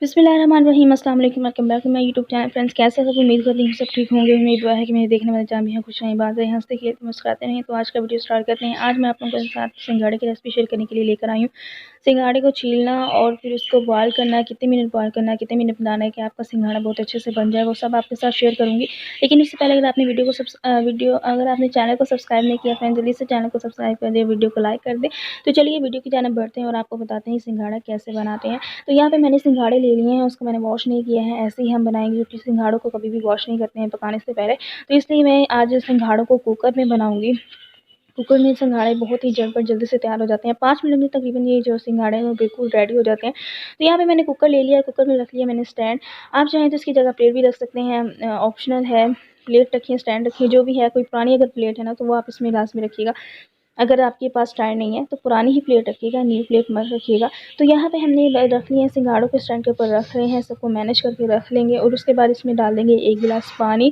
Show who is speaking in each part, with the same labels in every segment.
Speaker 1: बिस्मिल्लाहिर्रहमानिर्रहीम अस्सलाम वालेकुम welcome back to my YouTube channel. Friends, कैसे सब उम्मीद करती हूँ सब ठीक होंगे। उम्मीद है कि मेरे देखने वाले जहाँ भी हैं खुश रहें, बात रहें, हंसते खेलते मुस्कुराते रहें। तो आज का वीडियो स्टार्ट करते हैं। आज मैं आप लोगों के साथ सिंघाड़े की रेसिपी शेयर करने के लिए लेकर आई हूँ। सिंघाड़े को छीलना और फिर उसको बॉयल करना है, कितने मिनट बॉयल करना है, कितने मिनट बनाना है कि आपका सिंघाड़ा बहुत अच्छे से बन जाए, वो सब आपके साथ शेयर करूँगी। लेकिन इससे पहले अगर आपने अगर आपने चैनल को सब्सक्राइब नहीं किया फ्रेंड, जल्दी से चैनल को सब्सक्राइब कर दे, वीडियो को लाइक कर दे। तो चलिए वीडियो की जानिब बढ़ते हैं और आपको बताते हैं सिंघाड़ा कैसे बनाते हैं। तो यहाँ पे मैंने सिंघाड़े ले लिए हैं, उसको मैंने वॉश नहीं किया है, ऐसे ही हम बनाएंगे क्योंकि सिंघाड़ों को कभी भी वॉश नहीं करते हैं पकाने से पहले। तो इसलिए मैं आज सिंघाड़ों को कुकर में बनाऊंगी। कुकर में सिंघाड़े बहुत ही जल्दी से तैयार हो जाते हैं। 5 मिनट में तकरीबन ये जो सिंघाड़े हैं वो बिल्कुल रेडी हो जाते हैं। तो यहाँ पे मैंने कुकर ले लिया, कुकर में रख लिया मैंने स्टैंड। आप चाहें तो इसकी जगह प्लेट भी रख सकते हैं, ऑप्शनल है। प्लेट रखिए, स्टैंड रखिए, जो भी है। कोई पुरानी अगर प्लेट है ना तो वो आप इसमें लास्ट में रखिएगा। अगर आपके पास स्टैंड नहीं है तो पुरानी ही प्लेट रखिएगा, न्यू प्लेट मत रखिएगा। तो यहाँ पे हमने रख लिए हैं सिंघाड़ों को, स्टैंड के ऊपर रख रहे हैं, सबको मैनेज करके रख लेंगे। और उसके बाद इसमें डाल देंगे 1 गिलास पानी।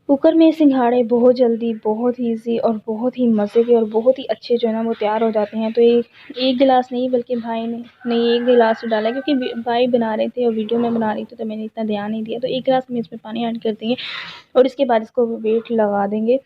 Speaker 1: कुकर में सिंघाड़े बहुत जल्दी, बहुत ईजी और बहुत ही मज़े के और बहुत ही अच्छे जो है ना वो तैयार हो जाते हैं। तो एक गिलास नहीं बल्कि भाई ने नहीं 1 गिलास डाला, क्योंकि भाई बना रहे थे और वीडियो में बना रही थी तो मैंने इतना ध्यान नहीं दिया। तो 1 गिलास में इसमें पानी ऐड कर देंगे और इसके बाद इसको वेट लगा देंगे।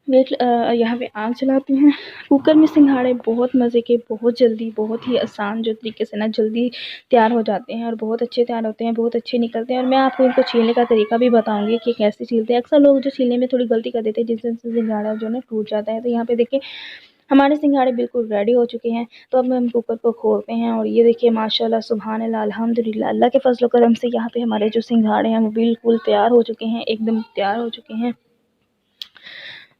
Speaker 1: यहाँ पे आग चलाते हैं। कुकर में सिंघाड़े बहुत मज़े के, बहुत जल्दी, बहुत ही आसान जो तरीके से ना जल्दी तैयार हो जाते हैं और बहुत अच्छे तैयार होते हैं, बहुत अच्छे निकलते हैं। और मैं आपको इनको छीलने का तरीका भी बताऊंगी कि कैसे छीलते हैं। अक्सर लोग जो छीलने में थोड़ी गलती कर देते हैं जिससे सिंघाड़ा जो है ना टूट जाता है। तो यहाँ पे देखिए हमारे सिंघाड़े बिल्कुल रेडी हो चुके हैं। तो अब हम कुकर को खोलते हैं और ये देखिए माशाल्लाह सुभान अल्लाह अल्हम्दुलिल्लाह, अल्लाह के फजल करम से यहाँ पे हमारे जो सिंघाड़े हैं वो बिल्कुल तैयार हो चुके हैं, एकदम तैयार हो चुके हैं।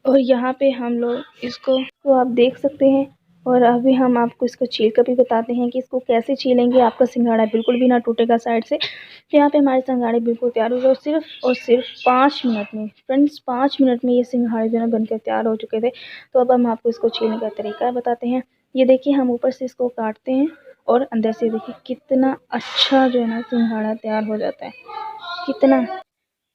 Speaker 1: और यहाँ पे हम लोग इसको तो आप देख सकते हैं। और अभी हम आपको इसको छील कर भी बताते हैं कि इसको कैसे छीलेंगे आपका सिंघाड़ा बिल्कुल भी ना टूटेगा साइड से। तो यहाँ पे हमारे सिंघाड़े बिल्कुल तैयार हो गए और सिर्फ 5 मिनट में फ्रेंड्स, 5 मिनट में ये सिंघाड़े जो है बनकर तैयार हो चुके थे। तो अब हम आपको इसको छीलने का तरीका बताते हैं। ये देखिए हम ऊपर से इसको काटते हैं और अंदर से देखिए कितना अच्छा जो है ना सिंघाड़ा तैयार हो जाता है। कितना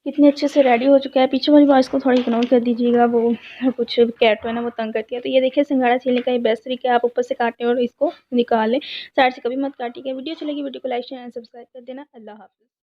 Speaker 1: कितने अच्छे से रेडी हो चुका है। पीछे वाली वॉइस को थोड़ी इग्नोर कर दीजिएगा, वो कुछ कैट है ना वो तंग करती है। तो ये देखिए सिंघाड़ा छीलने का ये बेस्ट तरीका है, आप ऊपर से काटें और इसको निकाल लें। साइड से कभी मत काटिएगा। वीडियो चलेगी, वीडियो को लाइक शेयर एंड सब्सक्राइब कर देना। अल्लाह हाफ़िज़।